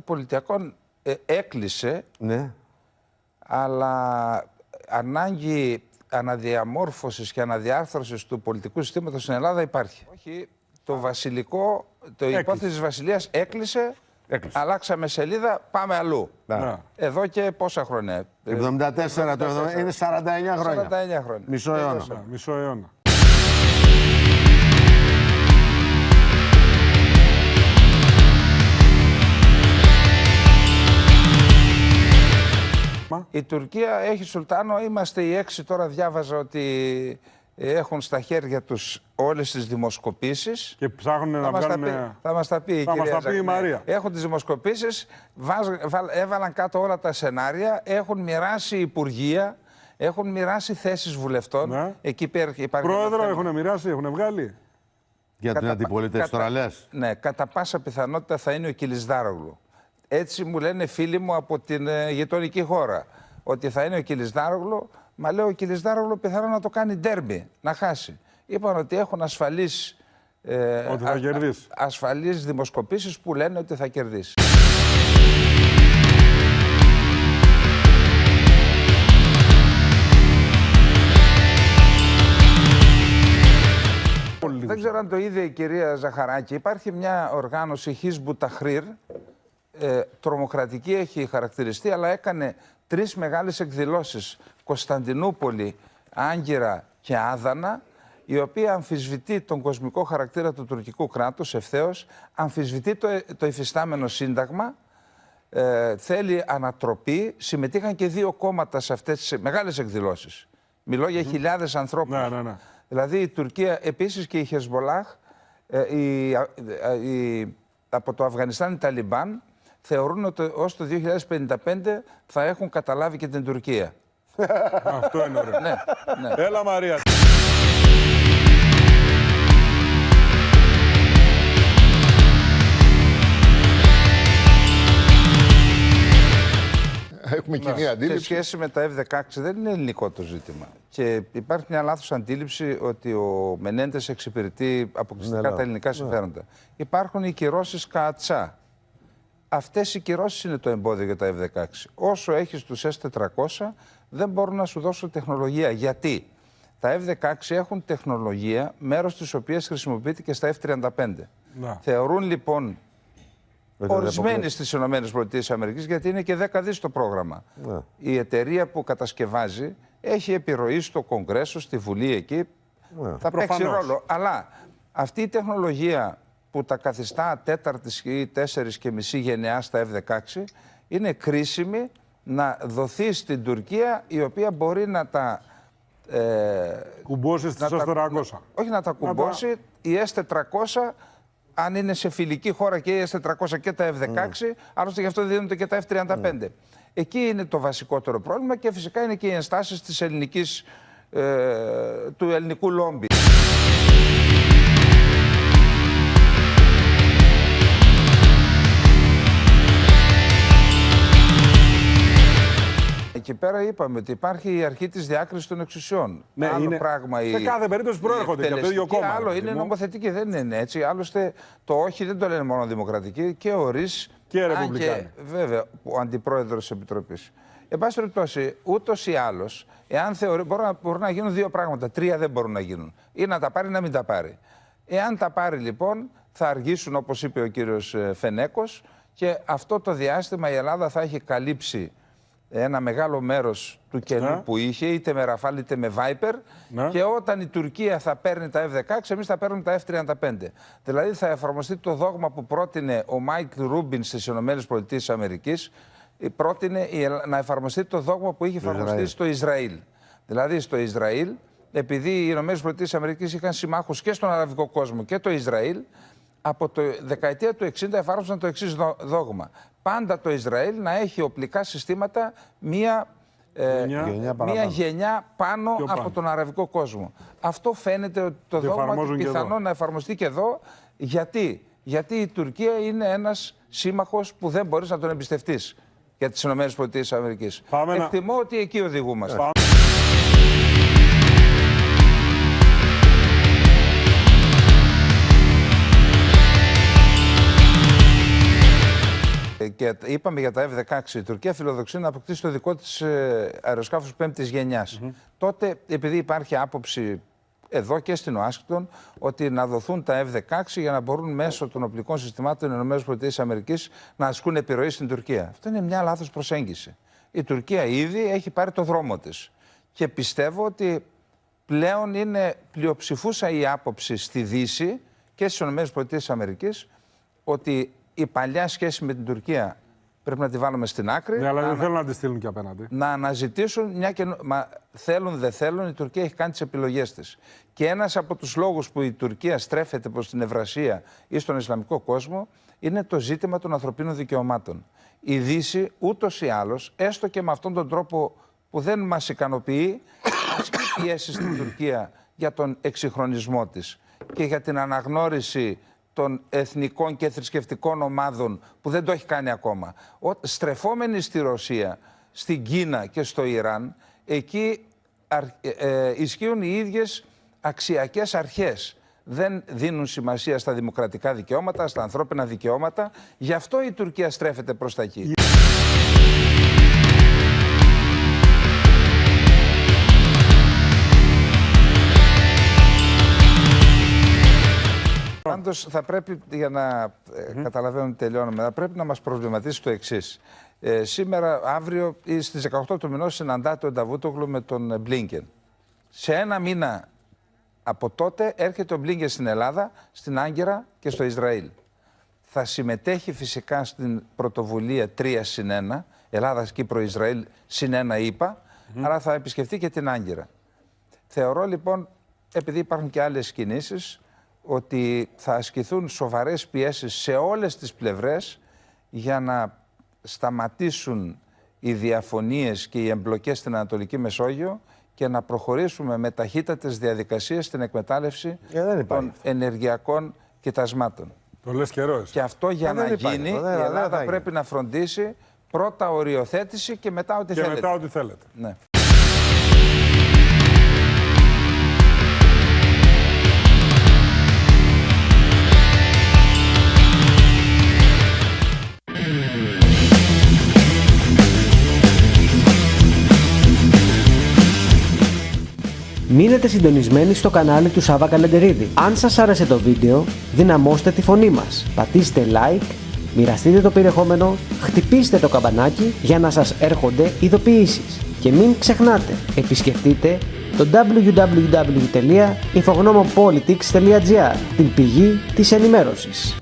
Πολιτιακών έκλεισε, Ναι. αλλά ανάγκη αναδιαμόρφωσης και αναδιάρθρωσης του πολιτικού συστήματος στην Ελλάδα υπάρχει. Όχι, το βασιλικό, το υπόθεση της Βασιλείας έκλεισε, αλλάξαμε σελίδα, πάμε αλλού. Εδώ και πόσα χρόνια. 74, το 70, είναι 49 χρόνια. 49 χρόνια. Μισό αιώνα. Μισό αιώνα. Η Τουρκία έχει Σουλτάνο, είμαστε οι 6, τώρα διάβαζα ότι έχουν στα χέρια τους όλες τις δημοσκοπήσεις. Και ψάχνουν να βγάλουν... Θα μας τα πει η κυρία η Μαρία. Έχουν τις δημοσκοπήσεις, έβαλαν κάτω όλα τα σενάρια, έχουν μοιράσει υπουργεία, έχουν μοιράσει θέσεις βουλευτών. Ναι. Εκεί υπάρχει Πρόεδρο έχουν μοιράσει, έχουν βγάλει. Για την αντιπολίτευση τώρα λες. Ναι, κατά πάσα πιθανότητα θα είναι ο Κιλισδάρογλου. Έτσι μου λένε φίλοι μου από την γειτονική χώρα, ότι θα είναι ο Κιλισδάρογλου. Μα λέω ο Κιλισδάρογλου πιθανόν να το κάνει ντέρμπι, να χάσει. Είπαν ότι έχουν ασφαλείς δημοσκοπήσεις που λένε ότι θα κερδίσει. Δεν ξέρω αν το είδε η κυρία Ζαχαράκη. Υπάρχει μια οργάνωση Χίσμπου Ταχρήρ, τρομοκρατική έχει χαρακτηριστεί, αλλά έκανε 3 μεγάλες εκδηλώσεις, Κωνσταντινούπολη, Άγκυρα και Άδανα, η οποία αμφισβητεί τον κοσμικό χαρακτήρα του τουρκικού κράτους ευθέως, αμφισβητεί το υφιστάμενο σύνταγμα, θέλει ανατροπή. Συμμετείχαν και 2 κόμματα σε αυτές τις μεγάλες εκδηλώσεις. Μιλώ για χιλιάδες ανθρώπους. Ναι. Δηλαδή η Τουρκία, επίσης και η Χεσμολάχ, από το Αφγανιστάν οι Ταλιμπάν, θεωρούν ότι ως το 2055 θα έχουν καταλάβει και την Τουρκία. Αυτό είναι ωραίο. Ναι. Έλα Μαρία. Έχουμε κοινή αντίληψη. Σε σχέση με τα F-16 δεν είναι ελληνικό το ζήτημα. Και υπάρχει μια λάθος αντίληψη ότι ο Μενέντες εξυπηρετεί αποκλειστικά τα ελληνικά συμφέροντα. Υπάρχουν οι κυρώσεις ΚΑΤΣΑ. Αυτές οι κυρώσεις είναι το εμπόδιο για τα F-16. Όσο έχεις τους S-400 δεν μπορούν να σου δώσουν τεχνολογία. Γιατί? Τα F-16 έχουν τεχνολογία, μέρος της οποίας χρησιμοποιείται και στα F-35. Θεωρούν λοιπόν ορισμένοι στις ΗΠΑ, γιατί είναι και 10 δις το πρόγραμμα. Η εταιρεία που κατασκευάζει έχει επιρροή στο Κογκρέσο, στη Βουλή εκεί. Θα παίξει ρόλο. Αλλά αυτή η τεχνολογία που τα καθιστά 4η ή 4,5 γενεά στα F-16 είναι κρίσιμη να δοθεί στην Τουρκία, η οποία μπορεί να τα κουμπώσει στις S-400. Όχι να τα κουμπώσει. Οι S-400, αν είναι σε φιλική χώρα και οι S-400 και τα F-16, άλλωστε γι' αυτό δίνονται και τα F-35. Εκεί είναι το βασικότερο πρόβλημα και φυσικά είναι και οι ενστάσεις της του ελληνικού λόμπι. Εκεί πέρα είπαμε ότι υπάρχει η αρχή της διάκρισης των εξουσιών. Ναι, άλλο είναι... πράγμα σε κάθε περίπτωση προέρχονται και από το ίδιο κόμμα. Άλλο είναι νομοθετική, δεν είναι έτσι. Άλλωστε το όχι δεν το λένε μόνο δημοκρατική, και ο ΡΙΣ και ρεπουμπλικάνοι. Και βέβαια ο αντιπρόεδρος της Επιτροπής. Εν πάση περιπτώσει, ούτως ή άλλως, εάν μπορούν να γίνουν 2 πράγματα. 3 δεν μπορούν να γίνουν. Ή να τα πάρει ή να μην τα πάρει. Εάν τα πάρει λοιπόν, θα αργήσουν, όπως είπε ο κύριος Φενέκος, και αυτό το διάστημα η Ελλάδα θα έχει καλύψει ένα μεγάλο μέρος του κενού που είχε, είτε με Ραφάλ είτε με Viper, και όταν η Τουρκία θα παίρνει τα F-16, εμείς θα παίρνουμε τα F-35. Δηλαδή θα εφαρμοστεί το δόγμα που πρότεινε ο Μάικλ Ρούμπιν στις ΗΠΑ, πρότεινε να εφαρμοστεί το δόγμα που είχε εφαρμοστεί στο Ισραήλ. Δηλαδή στο Ισραήλ, επειδή οι ΗΠΑ είχαν συμμάχους και στον αραβικό κόσμο και το Ισραήλ, από τη δεκαετία του 60 εφάρμοσαν το εξής δόγμα. Πάντα το Ισραήλ να έχει οπλικά συστήματα μία γενιά πάνω από τον αραβικό κόσμο. Αυτό φαίνεται ότι το δόγμα πιθανό να εφαρμοστεί και εδώ. Γιατί η Τουρκία είναι ένας σύμμαχος που δεν μπορείς να τον εμπιστευτείς για τις ΗΠΑ. Εκτιμώ ότι εκεί οδηγούμαστε. και είπαμε για τα F-16, η Τουρκία φιλοδοξεί να αποκτήσει το δικό της αεροσκάφος 5ης γενιάς. Τότε, επειδή υπάρχει άποψη εδώ και στην Ουάσιγκτον ότι να δοθούν τα F-16 για να μπορούν μέσω των οπλικών συστημάτων των ΗΠΑ να ασκούν επιρροή στην Τουρκία. Αυτό είναι μια λάθος προσέγγιση. Η Τουρκία ήδη έχει πάρει το δρόμο της. Και πιστεύω ότι πλέον είναι πλειοψηφούσα η άποψη στη Δύση και στις ΗΠΑ ότι η παλιά σχέση με την Τουρκία πρέπει να τη βάλουμε στην άκρη. Ναι, αλλά δεν θέλουν να τη στείλουν και απέναντι. Να αναζητήσουν μια Μα θέλουν, δεν θέλουν, η Τουρκία έχει κάνει τις επιλογές της. Και ένας από τους λόγους που η Τουρκία στρέφεται προς την Ευρασία ή στον Ισλαμικό κόσμο είναι το ζήτημα των ανθρωπίνων δικαιωμάτων. Η Δύση ούτως ή άλλως, έστω και με αυτόν τον τρόπο που δεν μας ικανοποιεί, ασκεί πιέσει στην Τουρκία για τον εξυγχρονισμό της και για την αναγνώριση των εθνικών και θρησκευτικών ομάδων που δεν το έχει κάνει ακόμα. Στρεφόμενοι στη Ρωσία, στην Κίνα και στο Ιράν, εκεί ισχύουν οι ίδιες αξιακές αρχές. Δεν δίνουν σημασία στα δημοκρατικά δικαιώματα, στα ανθρώπινα δικαιώματα. Γι' αυτό η Τουρκία στρέφεται προς τα εκεί. Πάντως θα πρέπει, για να καταλαβαίνουμε τελειώνουμε, θα πρέπει να μας προβληματίσει το εξής. Σήμερα, αύριο ή στις 18 του μηνός συναντάται ο Νταβούτογλου με τον Μπλίνκεν. Σε ένα μήνα από τότε έρχεται ο Μπλίνκεν στην Ελλάδα, στην Άγκυρα και στο Ισραήλ. Θα συμμετέχει φυσικά στην πρωτοβουλία 3+1, Ελλάδα, Κύπρο, Ισραήλ, +1 ΗΠΑ, αλλά θα επισκεφτεί και την Άγκυρα. Θεωρώ λοιπόν, επειδή υπάρχουν και άλλες κινήσεις, ότι θα ασκηθούν σοβαρές πιέσεις σε όλες τις πλευρές για να σταματήσουν οι διαφωνίες και οι εμπλοκές στην Ανατολική Μεσόγειο και να προχωρήσουμε με ταχύτατες διαδικασίες στην εκμετάλλευση των ενεργειακών κοιτασμάτων. Το λες καιρός. Και αυτό για να γίνει, η Ελλάδα πρέπει να φροντίσει πρώτα οριοθέτηση και μετά ό,τι θέλετε. Και μετά ό,τι θέλετε. Ναι. Μείνετε συντονισμένοι στο κανάλι του Σάβα Καλεντερίδη. Αν σας άρεσε το βίντεο, δυναμώστε τη φωνή μας. Πατήστε like, μοιραστείτε το περιεχόμενο, χτυπήστε το καμπανάκι για να σας έρχονται ειδοποιήσεις. Και μην ξεχνάτε, επισκεφτείτε το www.infognomopolitics.gr, την πηγή της ενημέρωσης.